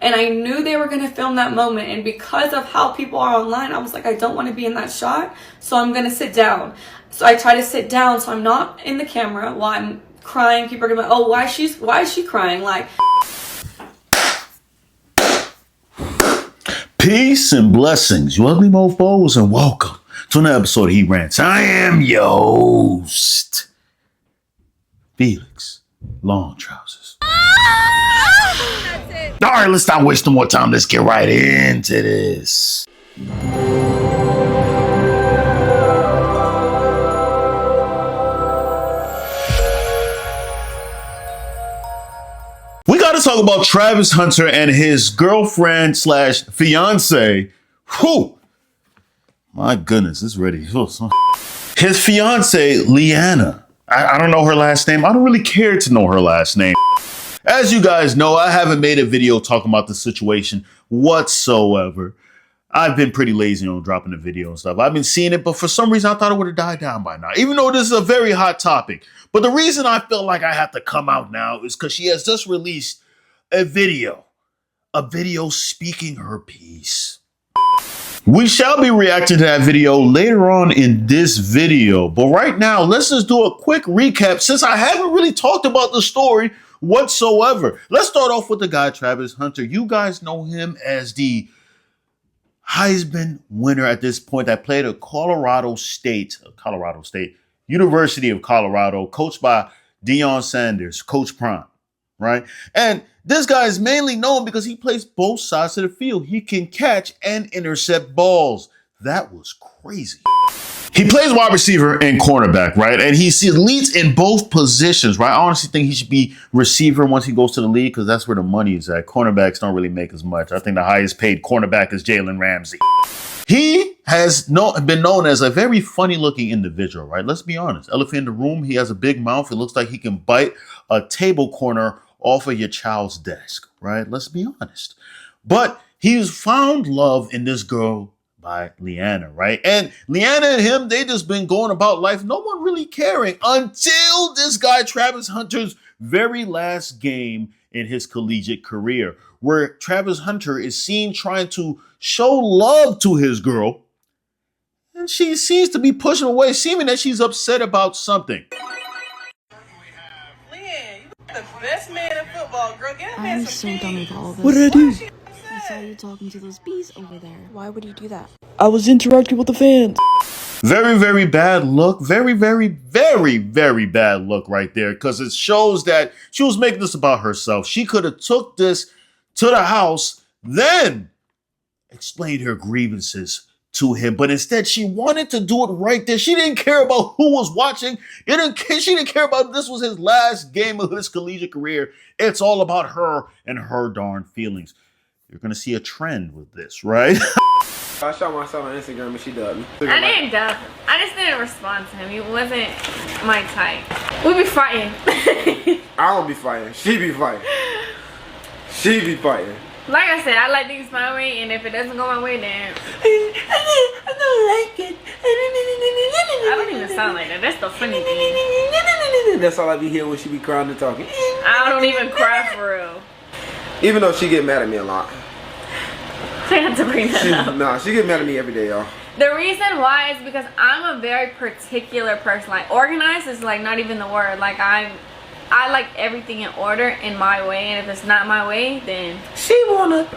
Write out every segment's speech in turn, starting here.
And I knew they were gonna film that moment, and because of how people are online, I was like, I don't want to be in that shot, so I'm gonna sit down. So I try to sit down so I'm not in the camera while I'm crying. People are gonna be like, oh, why is she crying? Like, peace and blessings, you ugly mofos, and welcome to another episode of He Rants. I am your host, Felix Long Trousers. All right, let's not waste no more time. Let's get right into this. We got to talk about Travis Hunter and his girlfriend slash fiance. Whew. My goodness, it's ready. His fiance, Leanna. I don't know her last name. I don't really care to know her last name. As you guys know, I haven't made a video talking about the situation whatsoever. I've been pretty lazy on dropping the video and stuff. I've been seeing it, but for some reason I thought it would have died down by now, even though this is a very hot topic. But the reason I feel like I have to come out now is because she has just released a video speaking her piece. We shall be reacting to that video later on in this video. But right now, let's just do a quick recap since I haven't really talked about the story whatsoever. Let's start off with the guy, Travis Hunter. You guys know him as the Heisman winner at this point that played at University of Colorado, coached by Deion Sanders, Coach Prime, right? And this guy is mainly known because he plays both sides of the field. He can catch and intercept balls. That was crazy. He plays wide receiver and cornerback, right? And he leads in both positions, right? I honestly think he should be receiver once he goes to the league because that's where the money is at. Cornerbacks don't really make as much. I think the highest paid cornerback is Jalen Ramsey. He has been known as a very funny looking individual, right? Let's be honest. Elephant in the room, he has a big mouth. It looks like he can bite a table corner off of your child's desk, right? Let's be honest. But he's found love in this girl by Leanna, right? And Leanna and him, they just been going about life, no one really caring until this guy, Travis Hunter's very last game in his collegiate career, where Travis Hunter is seen trying to show love to his girl, and she seems to be pushing away, seeming that she's upset about something. Leanne, you the best man in football, girl. Get I'm so done with all this. What did I do? I saw you talking to those bees over there. Why would you do that? I was interacting with the fans. Very, very bad look. Very, very, very, very bad look right there, because it shows that she was making this about herself. She could have took this to the house, then explained her grievances to him. But instead, she wanted to do it right there. She didn't care about who was watching. She didn't care about this was his last game of his collegiate career. It's all about her and her darn feelings. You're going to see a trend with this, right? I shot myself on Instagram and she dubbed me. I didn't dub. I just didn't respond to him. He wasn't my type. We be fighting. I don't be fighting. She be fighting. She be fighting. Like I said, I like things my way, and if it doesn't go my way, then I don't like it. I don't even sound like that. That's the funny thing. That's all I be hearing when she be crying and talking. I don't even cry for real. Even though she get mad at me a lot. I have to bring that up. Nah, she get mad at me every day, y'all. The reason why is because I'm a very particular person. Like, organized is like not even the word. Like, I like everything in order in my way, and if it's not my way, then She wanna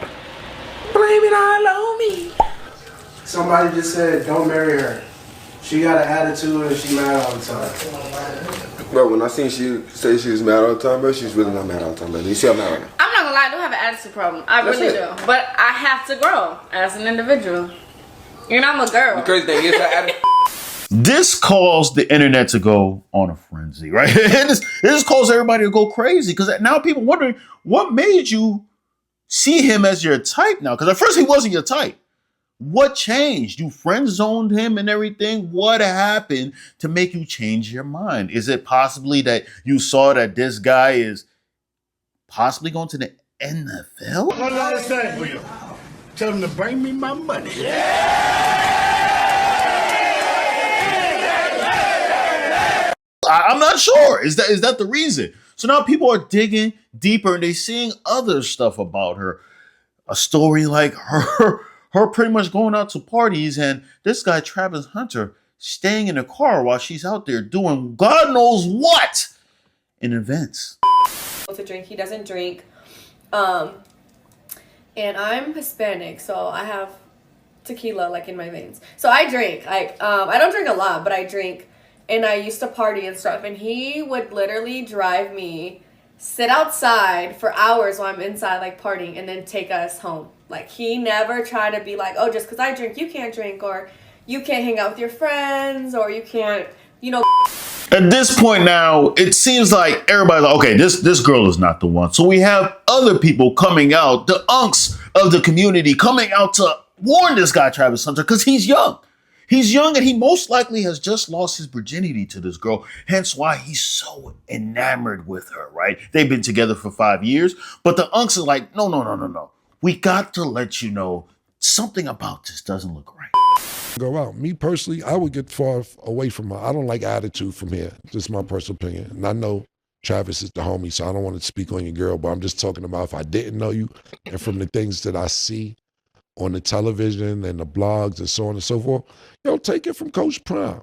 blame it all on me. Somebody just said, don't marry her. She got an attitude and she mad all the time. Bro, when I seen she say she was mad all the time, bro, she's really not mad all the time, bro. You see I'm mad right now. I'm not gonna lie, I do have an attitude problem. I That's really it. do. But I have to grow as an individual. You know, I'm a girl. The crazy thing is that attitude. This caused the internet to go on a frenzy, right? It just caused everybody to go crazy, because now people wondering what made you see him as your type now. Because at first he wasn't your type. What changed? You friend zoned him and everything. What happened to make you change your mind? Is it possibly that you saw that this guy is possibly going to the NFL? What did I say for you? Tell him to bring me my money. I'm not sure. Is that the reason? So now people are digging deeper and they're seeing other stuff about her. a story like her pretty much going out to parties and this guy Travis Hunter staying in a car while she's out there doing God knows what in events. To drink, he doesn't drink. And I'm Hispanic, so I have tequila like in my veins. So I drink. I don't drink a lot, but I drink, and I used to party and stuff. And he would literally drive me, sit outside for hours while I'm inside like partying, and then take us home. Like he never tried to be like, oh, just because I drink, you can't drink, or you can't hang out with your friends, or you can't, you know. At this point now, it seems like everybody's like, okay, this girl is not the one. So we have other people coming out, the unks of the community coming out to warn this guy, Travis Hunter, because he's young. He's young and he most likely has just lost his virginity to this girl. Hence why he's so enamored with her, right? They've been together for 5 years. But the unks are like, no. We got to let you know something about this doesn't look right. Go out. Me personally, I would get far away from her. I don't like attitude from here. Just my personal opinion. And I know Travis is the homie, so I don't want to speak on your girl, but I'm just talking about if I didn't know you and from the things that I see on the television and the blogs and so on and so forth, take it from Coach Prime.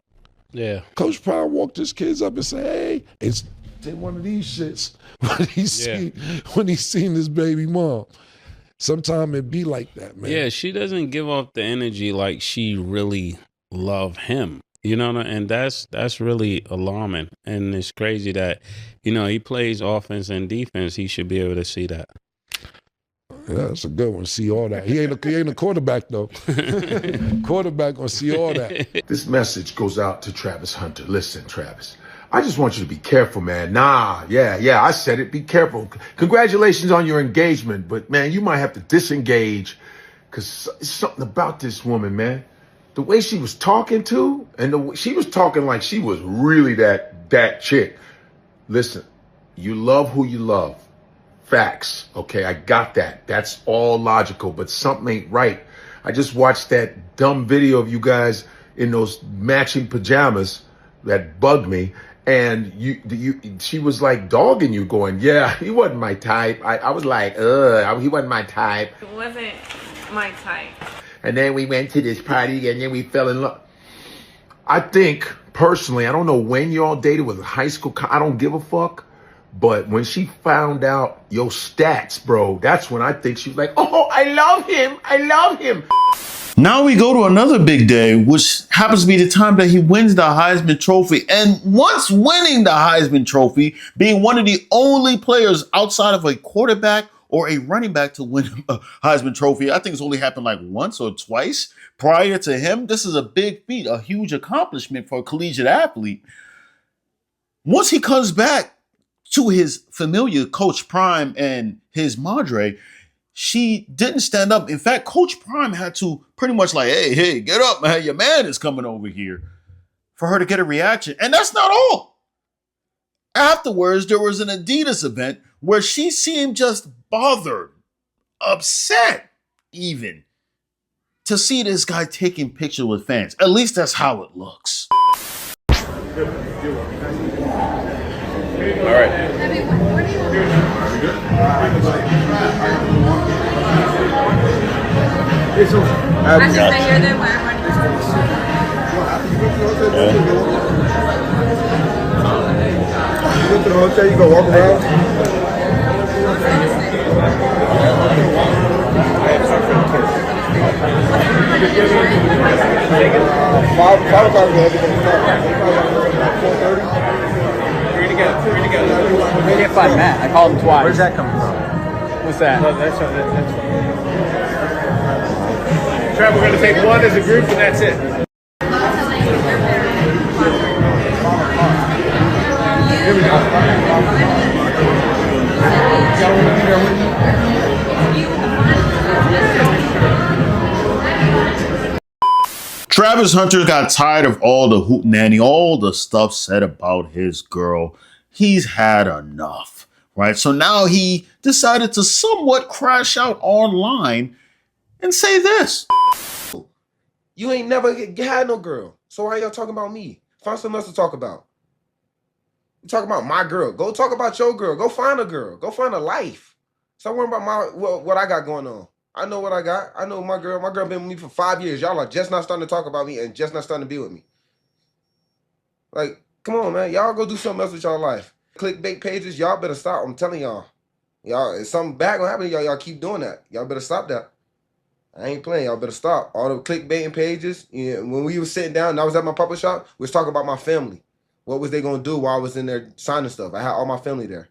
Yeah. Coach Prime walked his kids up and said, hey, it's did one of these shits when he seen his baby mom. Sometimes it be like that, man. Yeah, she doesn't give off the energy like she really love him. You know, and that's really alarming. And it's crazy that, he plays offense and defense. He should be able to see that. Yeah, that's a good one. See all that. He ain't a quarterback though. Quarterback gonna see all that. This message goes out to Travis Hunter. Listen, Travis, I just want you to be careful, man. Yeah, I said it. Be careful. Congratulations on your engagement, but man, you might have to disengage because it's something about this woman, man. The way she was talking to, and she was talking like she was really that chick. Listen, you love who you love. Facts. Okay, I got that. That's all logical, but something ain't right. I just watched that dumb video of you guys in those matching pajamas that bugged me. And she was like dogging you, going, yeah, he wasn't my type. I was like, he wasn't my type. It wasn't my type. And then we went to this party and then we fell in love. I think, personally, I don't know when you all dated, was it high school? I don't give a fuck. But when she found out your stats, bro, that's when I think she was like, oh, I love him. Now we go to another big day, which happens to be the time that he wins the Heisman Trophy. And once winning the Heisman Trophy, being one of the only players outside of a quarterback or a running back to win a Heisman Trophy, I think it's only happened like once or twice prior to him. This is a big feat, a huge accomplishment for a collegiate athlete. Once he comes back to his familiar Coach Prime and his madre, she didn't stand up. In fact, Coach Prime had to pretty much like, hey, get up, man. Your man is coming over here, for her to get a reaction. And that's not all. Afterwards, there was an Adidas event where she seemed just bothered, upset even, to see this guy taking pictures with fans. At least that's how it looks. All right. I just I hear them when You go to the hotel, you go walk around. 5 o'clock, We can't find Matt. I called him twice. Where's that coming from? What's that? That's Trev, we're going to take one as a group and that's it. Here we Travis Hunter got tired of all the hootenanny, all the stuff said about his girl. He's had enough, right? So now he decided to somewhat crash out online and say this. You ain't never had no girl. So why y'all talking about me? Find something else to talk about. You talk about my girl. Go talk about your girl. Go find a girl. Go find a life. Stop worrying about what I got going on. I know what I got. I know my girl. My girl been with me for 5 years. Y'all are just not starting to talk about me and just not starting to be with me. Like, come on, man. Y'all go do something else with y'all life. Clickbait pages, y'all better stop. I'm telling y'all. Y'all, if something bad gonna happen to y'all, y'all keep doing that. Y'all better stop that. I ain't playing. Y'all better stop. All the clickbaiting pages. Yeah, when we was sitting down and I was at my puppet shop, we was talking about my family. What was they gonna do while I was in there signing stuff? I had all my family there.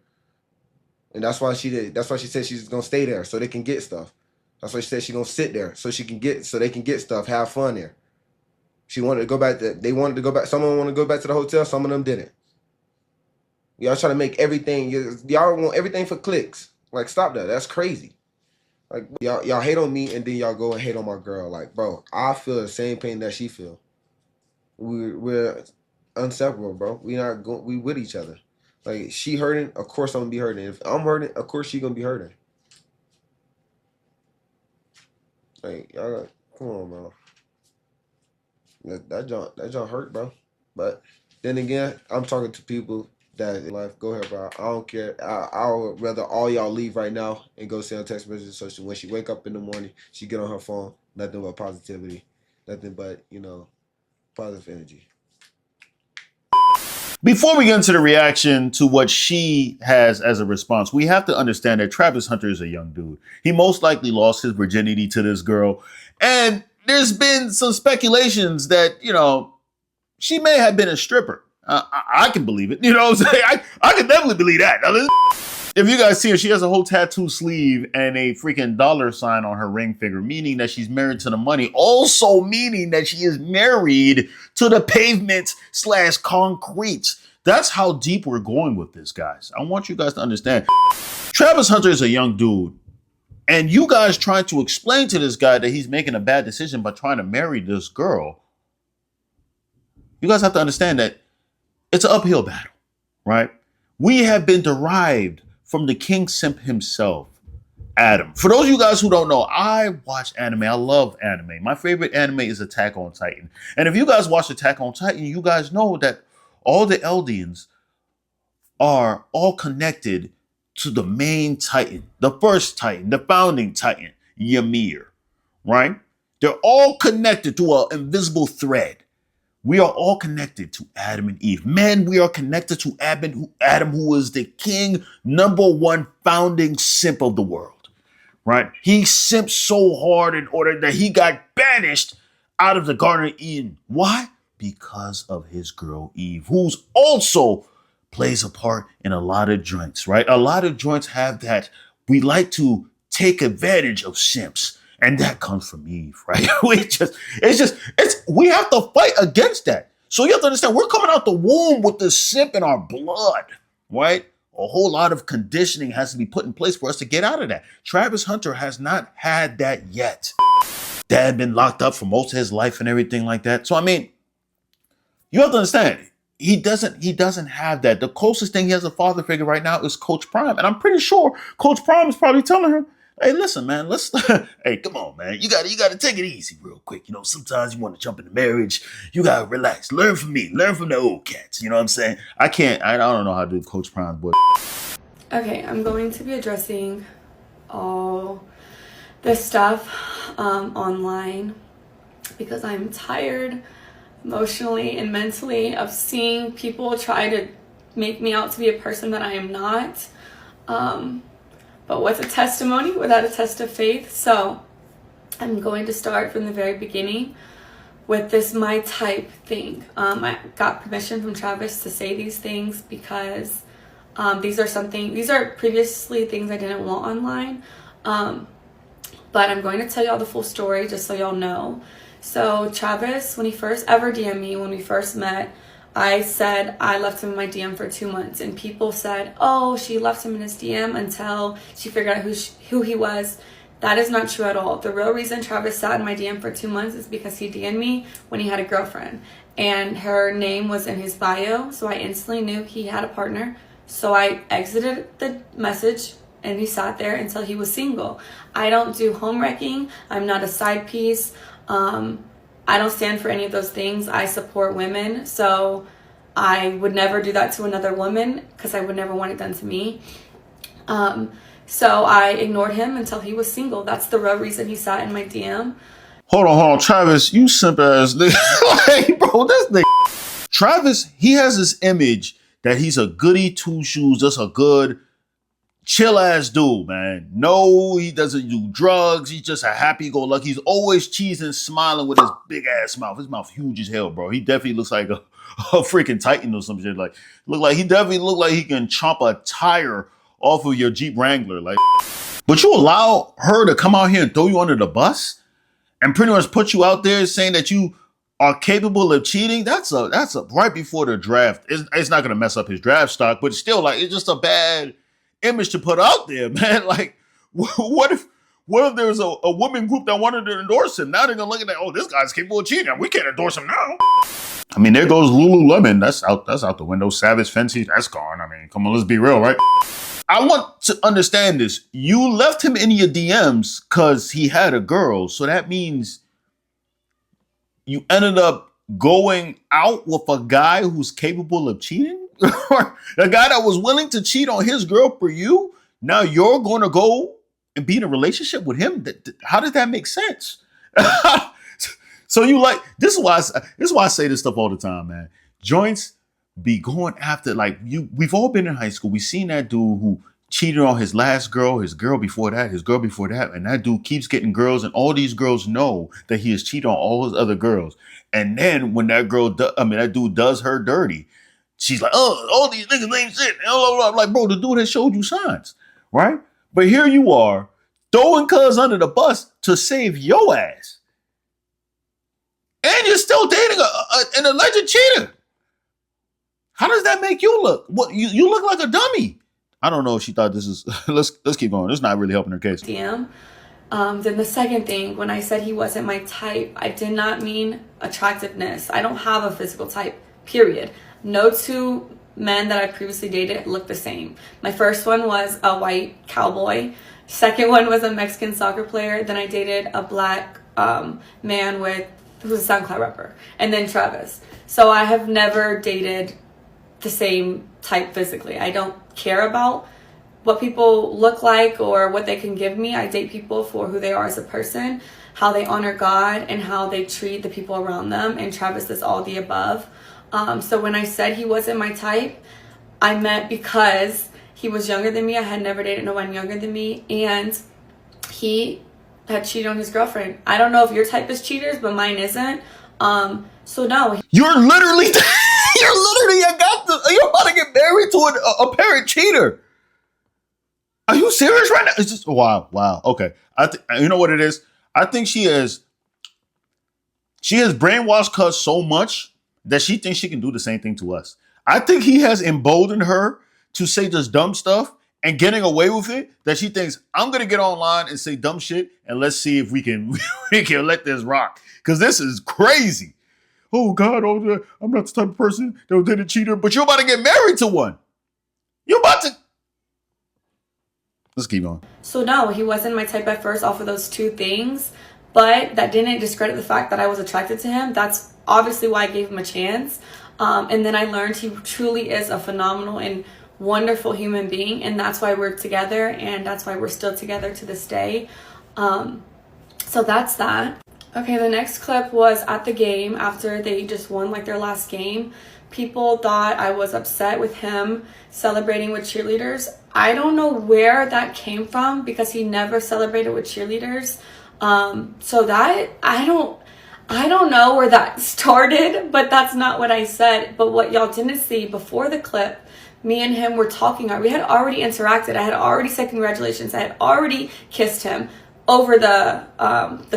And that's why she did. That's why she said she's gonna stay there so they can get stuff. That's why she said she's gonna sit there so they can get stuff, have fun there. She wanted to go back. They wanted to go back. Someone wanted to go back to the hotel. Some of them didn't. Y'all try to make everything. Y'all want everything for clicks. Like, stop that. That's crazy. Like, y'all hate on me and then y'all go and hate on my girl. Like, bro, I feel the same pain that she feel. We're inseparable, bro. We with each other. Like, she hurting, of course I'm gonna be hurting. If I'm hurting, of course she gonna be hurting. Like, y'all, come on, bro. That John hurt, bro. But then again, I'm talking to people that in life. Go ahead, bro. I don't care. I would rather all y'all leave right now and go send text messages. So when she wake up in the morning, she get on her phone. Nothing but positivity. Nothing but, positive energy. Before we get into the reaction to what she has as a response, we have to understand that Travis Hunter is a young dude. He most likely lost his virginity to this girl. And there's been some speculations that, she may have been a stripper. I can believe it. You know what I'm saying? I can definitely believe that. Now, if you guys see her, she has a whole tattoo sleeve and a freaking $sign on her ring finger, meaning that she's married to the money. Also meaning that she is married to the pavement/concrete. That's how deep we're going with this, guys. I want you guys to understand. Travis Hunter is a young dude. And you guys trying to explain to this guy that he's making a bad decision by trying to marry this girl. You guys have to understand that it's an uphill battle, right? We have been derived from the king simp himself, Adam. For those of you guys who don't know, I watch anime. I love anime. My favorite anime is Attack on Titan. And if you guys watch Attack on Titan, you guys know that all the Eldians are all connected to the main Titan, the first Titan, the founding Titan, Ymir, right? They're all connected to an invisible thread. We are all connected to Adam and Eve. Men, we are connected to Adam, who is the king, #1 founding simp of the world, right? He simped so hard in order that he got banished out of the Garden of Eden. Why? Because of his girl Eve, who's also plays a part in a lot of joints, right? A lot of joints have that. We like to take advantage of simps. And that comes from Eve, right? We have to fight against that. So you have to understand, we're coming out the womb with the simp in our blood, right? A whole lot of conditioning has to be put in place for us to get out of that. Travis Hunter has not had that yet. Dad had been locked up for most of his life and everything like that. So, you have to understand, he doesn't have that. The closest thing he has a father figure right now is Coach Prime. And I'm pretty sure Coach Prime is probably telling him, hey, listen, man, hey, come on, man. You gotta take it easy real quick. Sometimes you want to jump into marriage. You gotta relax. Learn from me. Learn from the old cats. You know what I'm saying? I don't know how to do Coach Prime, but. Okay, I'm going to be addressing all this stuff online because I'm tired emotionally and mentally of seeing people try to make me out to be a person that I am not. But what's a testimony without a test of faith? So I'm going to start from the very beginning with this my type thing. I got permission from Travis to say these things because these are previously things I didn't want online. But I'm going to tell y'all the full story just so y'all know. So Travis, when he first ever DM'd me, when we first met, I said I left him in my DM for 2 months, and people said, oh, she left him in his DM until she figured out who he was. That is not true at all. The real reason Travis sat in my DM for 2 months is because he DM'd me when he had a girlfriend, and her name was in his bio, so I instantly knew he had a partner. So I exited the message, and he sat there until he was single. I don't do home wrecking. I'm not a side piece. I don't stand for any of those things. I support women, so I would never do that to another woman because I would never want it done to me. So I ignored him until he was single. That's the real reason he sat in my DM. Hold on, Travis, you simp ass nigga. Like, bro, this nigga. Travis, he has this image that he's a goody two shoes, just a good, chill ass dude, man. No, he doesn't do drugs. He's just a happy go lucky. He's always cheesing, smiling with his big ass mouth. His mouth huge as hell, bro. He definitely looks like a freaking Titan or some shit. Like, he definitely look like he can chomp a tire off of your Jeep Wrangler. Like, but you allow her to come out here and throw you under the bus and pretty much put you out there saying that you are capable of cheating. That's a right before the draft. It's not gonna mess up his draft stock, but still, like, it's just a bad image to put out there, man. Like, what if there was a women group that wanted to endorse him? Now they're gonna look at that. Oh, this guy's capable of cheating. We can't endorse him now. I mean, there goes Lululemon. That's out the window. Savage Fenty, that's gone. I mean, come on, let's be real, right? I want to understand this. You left him in your DMs because he had a girl. So that means you ended up going out with a guy who's capable of cheating? A guy that was willing to cheat on his girl for you? Now you're going to go and be in a relationship with him? How does that make sense? So you like, this is why I say this stuff all the time, man. Joints be going after, like, we've all been in high school. We seen that dude who cheated on his last girl, his girl before that, and that dude keeps getting girls, and all these girls know that he has cheated on all his other girls. And then when that dude does her dirty, she's like, oh, all these niggas ain't shit. I'm like, bro, the dude has showed you signs, right? But here you are throwing cuz under the bus to save your ass. And you're still dating an alleged cheater. How does that make you look? What, you look like a dummy. I don't know if she thought this is, let's keep going. It's not really helping her case. DM. Then the second thing, when I said he wasn't my type, I did not mean attractiveness. I don't have a physical type, period. No two men that I previously dated look the same. My first one was a white cowboy. Second one was a Mexican soccer player. Then I dated a black man who's a SoundCloud rapper. And then Travis. So I have never dated the same type physically. I don't care about what people look like or what they can give me. I date people for who they are as a person, how they honor God, and how they treat the people around them. And Travis is all the above. So when I said he wasn't my type, I meant because he was younger than me. I had never dated no one younger than me, and he had cheated on his girlfriend. I don't know if your type is cheaters, but mine isn't. So no. You're literally you're about to get married to a parent cheater. Are you serious right now? It's just wow. Okay, you know what it is. I think she has brainwashed cuz so much that she thinks she can do the same thing to us. I think he has emboldened her to say just dumb stuff and getting away with it, that she thinks, I'm gonna get online and say dumb shit and let's see if we can let this rock. Cause this is crazy. Oh God, I'm not the type of person that will date a cheater, but you're about to get married to one. You're about to. Let's keep going. So no, he wasn't my type at first off of those two things, but that didn't discredit the fact that I was attracted to him. That's obviously why I gave him a chance. And then I learned he truly is a phenomenal and wonderful human being, and that's why we're together, and that's why we're still together to this day. So that's that. Okay, the next clip was at the game after they just won like their last game. People thought I was upset with him celebrating with cheerleaders. I don't know where that came from because he never celebrated with cheerleaders. So that I don't know where that started, but that's not what I said. But what y'all didn't see before the clip, me and him were talking. We had already interacted. I had already said congratulations. I had already kissed him over the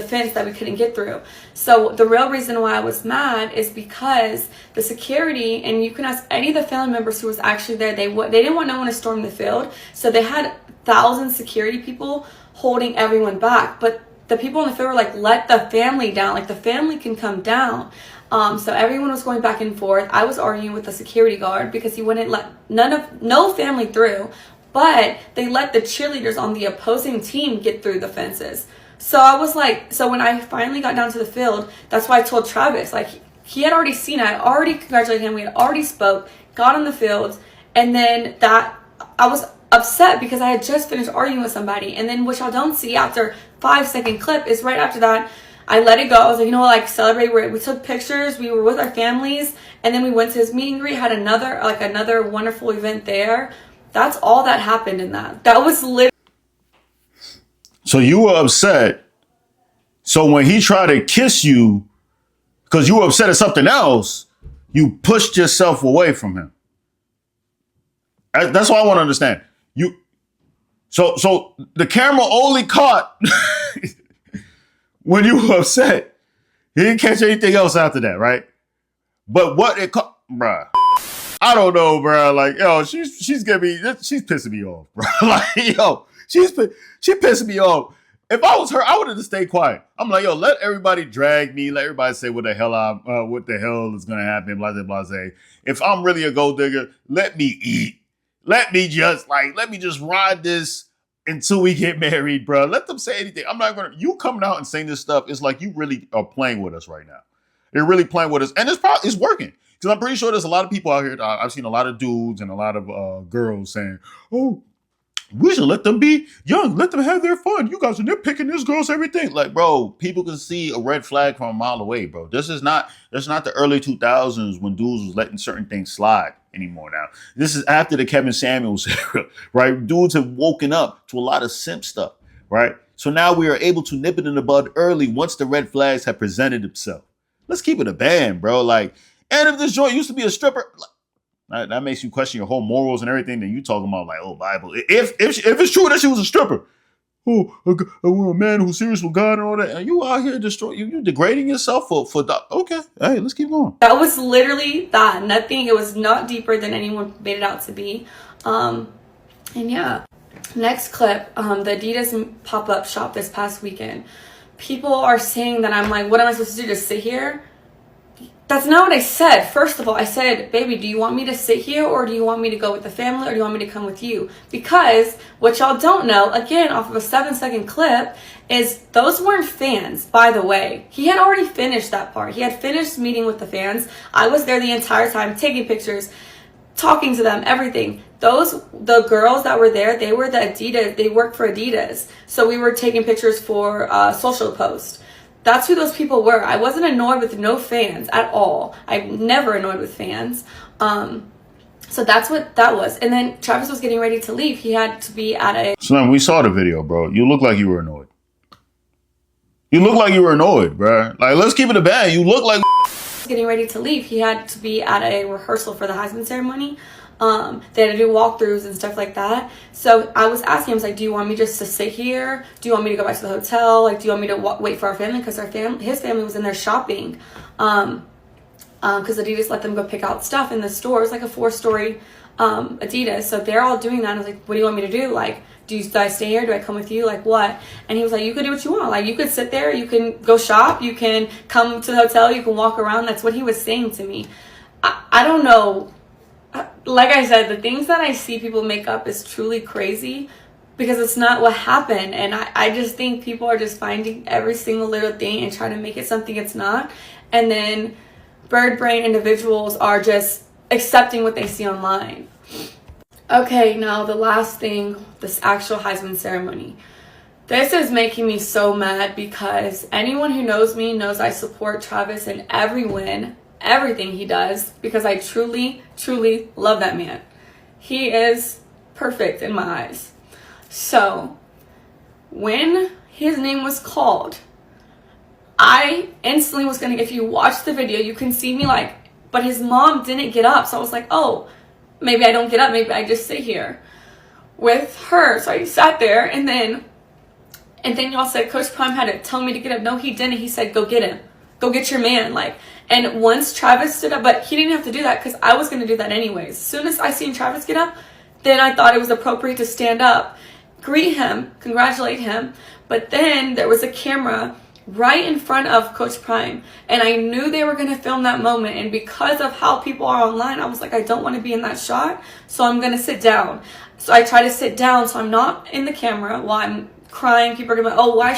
fence that we couldn't get through. So the real reason why I was mad is because the security, and you can ask any of the family members who was actually there, they didn't want no one to storm the field. So they had 1,000 security people holding everyone back. But the people in the field were like, let the family down. Like, the family can come down. So everyone was going back and forth. I was arguing with the security guard because he wouldn't let no family through. But they let the cheerleaders on the opposing team get through the fences. So I was like, so when I finally got down to the field, that's why I told Travis, like, he had already seen it. I had already congratulated him. We had already spoke, got on the field. And then I was upset because I had just finished arguing with somebody. And then what y'all don't see after 5-second clip is right after that, I let it go. I was like, you know what, like celebrate. We took pictures. We were with our families. And then we went to his meet and greet, had another wonderful event there. That's all that happened in that. That was literally. So you were upset. So when he tried to kiss you, because you were upset at something else, you pushed yourself away from him. That's what I want to understand. So the camera only caught when you were upset. He didn't catch anything else after that, right? But what it caught, bruh. I don't know, bruh. Like, yo, she's pissing me off, bro. Like, yo, she pissing me off. If I was her, I would have just stayed quiet. I'm like, yo, let everybody drag me. Let everybody say what the hell is gonna happen, blah, blah, blah, blah. If I'm really a gold digger, let me eat. Let me just ride this until we get married, bro. Let them say anything. I'm not gonna. You coming out and saying this stuff, it's like you really are playing with us right now. They're really playing with us, and it's working. Because I'm pretty sure there's a lot of people out here. I've seen a lot of dudes and a lot of girls saying, "Oh, we should let them be young. Let them have their fun. You guys are nitpicking this girl's everything." Like, bro, people can see a red flag from a mile away, bro. That's not the early 2000s when dudes was letting certain things slide anymore now. This is after the Kevin Samuels era, right? Dudes have woken up to a lot of simp stuff, right? So now we are able to nip it in the bud early once the red flags have presented themselves. Let's keep it a band, bro. Like, and if this joint used to be a stripper, that makes you question your whole morals and everything that you talking about, like, oh, Bible. If it's true that she was a stripper, a man who's serious with God and all that, and you out here you degrading yourself for that. Okay, hey, let's keep going. That was literally that. Nothing. It was not deeper than anyone made it out to be. And yeah. Next clip, the Adidas pop-up shop this past weekend. People are saying that I'm like, what am I supposed to do? Just sit here? That's not what I said. First of all, I said, baby, do you want me to sit here or do you want me to go with the family or do you want me to come with you? Because what y'all don't know, again, off of a 7-second clip, is those weren't fans, by the way. He had already finished that part. He had finished meeting with the fans. I was there the entire time, taking pictures, talking to them, everything. The girls that were there, they were the Adidas, they worked for Adidas. So we were taking pictures for social post. That's who those people were. I wasn't annoyed with no fans at all. I'm never annoyed with fans. So that's what that was. And then Travis was getting ready to leave. He had to be at a... Slim, we saw the video, bro. You look like you were annoyed. You look like you were annoyed, bro. Like, let's keep it a band. You look like... Getting ready to leave. He had to be at a rehearsal for the Heisman ceremony. They had to do walkthroughs and stuff like that. So I was asking him, I was like, do you want me just to sit here? Do you want me to go back to the hotel? Like, do you want me to wait for our family? Because his family was in there shopping. Because Adidas let them go pick out stuff in the store. It's like a 4-story Adidas. So they're all doing that. And I was like, what do you want me to do? Like, do I stay here? Do I come with you? Like, what? And he was like, you could do what you want. Like, you could sit there. You can go shop. You can come to the hotel. You can walk around. That's what he was saying to me. I don't know. Like I said, the things that I see people make up is truly crazy because it's not what happened. And I just think people are just finding every single little thing and trying to make it something it's not. And then bird brain individuals are just accepting what they see online. Okay, now the last thing, this actual Heisman ceremony. This is making me so mad because anyone who knows me knows I support Travis in every win. Everything he does, because I truly love that man. He is perfect in my eyes. So when his name was called, I instantly was gonna, if you watch the video, you can see me like, but his mom didn't get up. So I was like, oh, maybe I don't get up, maybe I just sit here with her. So I sat there and then y'all said Coach Prime had to tell me to get up. No, he didn't. He said, go get him. Go get your man. Like, and once Travis stood up, but he didn't have to do that because I was going to do that anyways. As soon as I seen Travis get up, then I thought it was appropriate to stand up, greet him, congratulate him. But then there was a camera right in front of Coach Prime, and I knew they were going to film that moment. And because of how people are online, I was like, I don't want to be in that shot, so I'm going to sit down. So I try to sit down so I'm not in the camera while I'm crying. People are going to be like, oh, why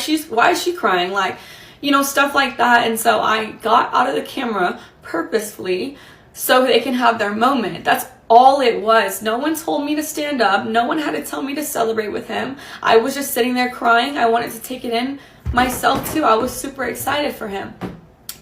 is she crying? Like, you know, stuff like that. And so I got out of the camera purposefully so they can have their moment. That's all it was. No one told me to stand up. No one had to tell me to celebrate with him. I was just sitting there crying. I wanted to take it in myself too. I was super excited for him.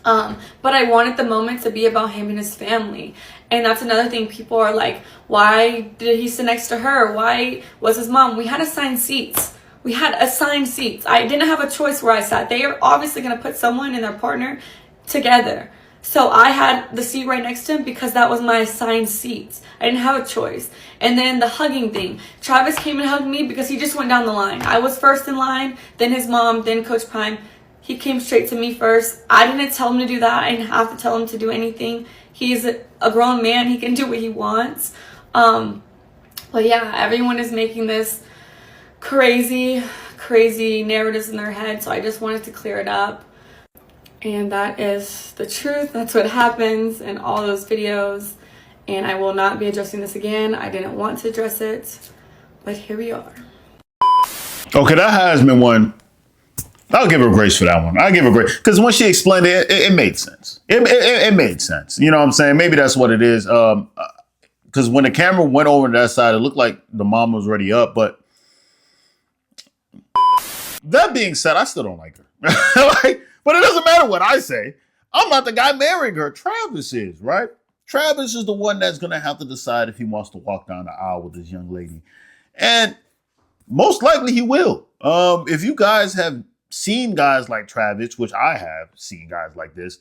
But I wanted the moment to be about him and his family. And that's another thing. People are like, why did he sit next to her? Why was his mom? We had assigned seats. We had assigned seats. I didn't have a choice where I sat. They are obviously going to put someone and their partner together. So I had the seat right next to him because that was my assigned seats. I didn't have a choice. And then the hugging thing. Travis came and hugged me because he just went down the line. I was first in line, then his mom, then Coach Prime. He came straight to me first. I didn't tell him to do that. I didn't have to tell him to do anything. He's a grown man. He can do what he wants. But yeah, everyone is making this crazy narratives in their head. So I just wanted to clear it up. And that is the truth. That's what happens in all those videos. And I will not be addressing this again. I didn't want to address it. But here we are. Okay, that Heisman one. I'll give her grace for that one. I'll give her grace. Because when she explained it, it made sense. It made sense. You know what I'm saying? Maybe that's what it is. Because when the camera went over to that side, it looked like the mom was already up. But that being said, I still don't like her. But it doesn't matter what I say. I'm not the guy marrying her. Travis is, right? Travis is the one that's going to have to decide if he wants to walk down the aisle with this young lady. And most likely he will. If you guys have seen guys like Travis, which I have seen guys like this,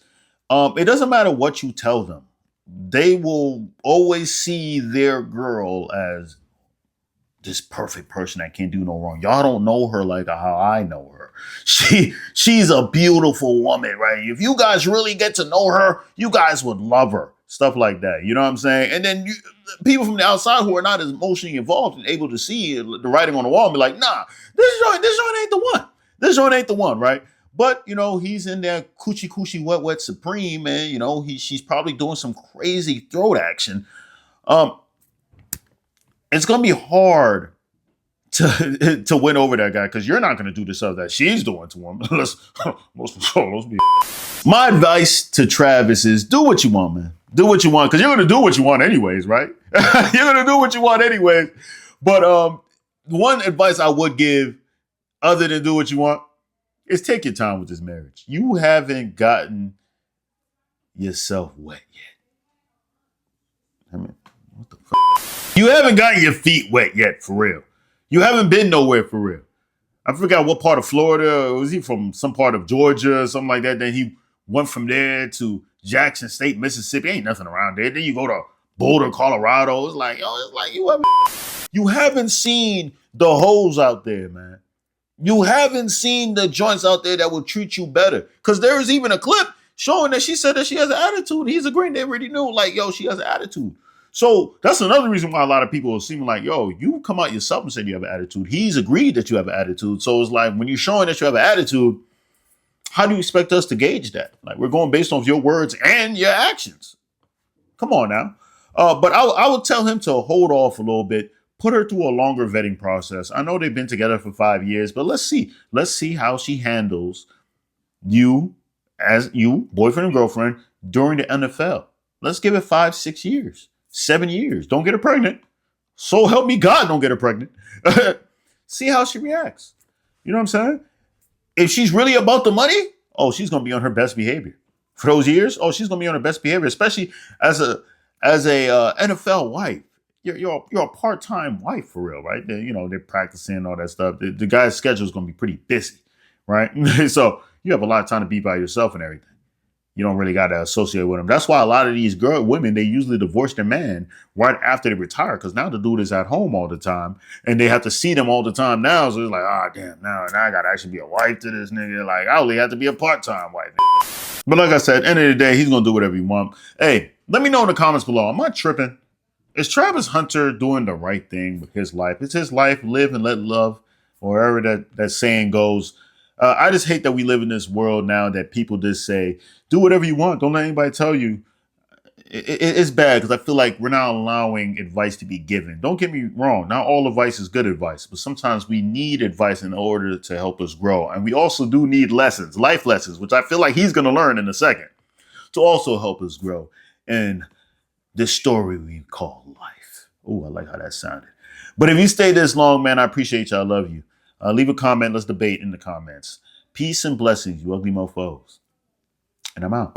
it doesn't matter what you tell them. They will always see their girl as this perfect person that can't do no wrong. Y'all don't know her like how I know her. She's a beautiful woman, right? If you guys really get to know her, you guys would love her. Stuff like that. You know what I'm saying? And then people from the outside who are not as emotionally involved and able to see the writing on the wall and be like, nah, this joint ain't the one. This joint ain't the one, right? But, you know, he's in there coochie wet supreme, and, you know, she's probably doing some crazy throat action. It's going to be hard to win over that guy because you're not going to do the stuff that she's doing to him. My advice to Travis is do what you want, man. Do what you want because you're going to do what you want anyways, right? You're going to do what you want anyways. But one advice I would give other than do what you want is take your time with this marriage. You haven't gotten yourself wet yet. I mean, what the fuck? You haven't gotten your feet wet yet, for real. You haven't been nowhere for real. I forgot what part of Florida. Was he from some part of Georgia or something like that? Then he went from there to Jackson State, Mississippi. Ain't nothing around there. Then you go to Boulder, Colorado. It's like you haven't seen the hoes out there, man. You haven't seen the joints out there that will treat you better. Because there is even a clip showing that she said that she has an attitude. He's agreeing. They already knew, like, yo, she has an attitude. So that's another reason why a lot of people are seeming like, yo, you come out yourself and said you have an attitude. He's agreed that you have an attitude. So it's like when you're showing that you have an attitude, how do you expect us to gauge that? Like we're going based off your words and your actions. Come on now. But I would tell him to hold off a little bit. Put her through a longer vetting process. I know they've been together for 5 years, but let's see. Let's see how she handles you as you, boyfriend and girlfriend, during the NFL. Let's give it 5, 6 years, 7 years. Don't get her pregnant. So help me God, don't get her pregnant. See how she reacts. You know what I'm saying? If she's really about the money, oh, she's going to be on her best behavior. For those years, oh, she's going to be on her best behavior, especially as a NFL wife. You're a part-time wife for real, right? They're practicing all that stuff. The guy's schedule is going to be pretty busy, right? So you have a lot of time to be by yourself and everything. You don't really got to associate with them. That's why a lot of these women, they usually divorce their man right after they retire because now the dude is at home all the time and they have to see them all the time now. So it's like, damn, now I got to actually be a wife to this nigga. Like, I only have to be a part-time wife. But like I said, end of the day, he's going to do whatever he wants. Hey, let me know in the comments below. Am I tripping? Is Travis Hunter doing the right thing with his life? It's his life, live and let love, or wherever that saying goes. I just hate that we live in this world now that people just say, do whatever you want. Don't let anybody tell you. It's bad because I feel like we're not allowing advice to be given. Don't get me wrong. Not all advice is good advice, but sometimes we need advice in order to help us grow. And we also do need lessons, life lessons, which I feel like he's going to learn in a second to also help us grow in this story we call life. Oh, I like how that sounded. But if you stay this long, man, I appreciate you. I love you. Leave a comment. Let's debate in the comments. Peace and blessings, you ugly mofos. And I'm out.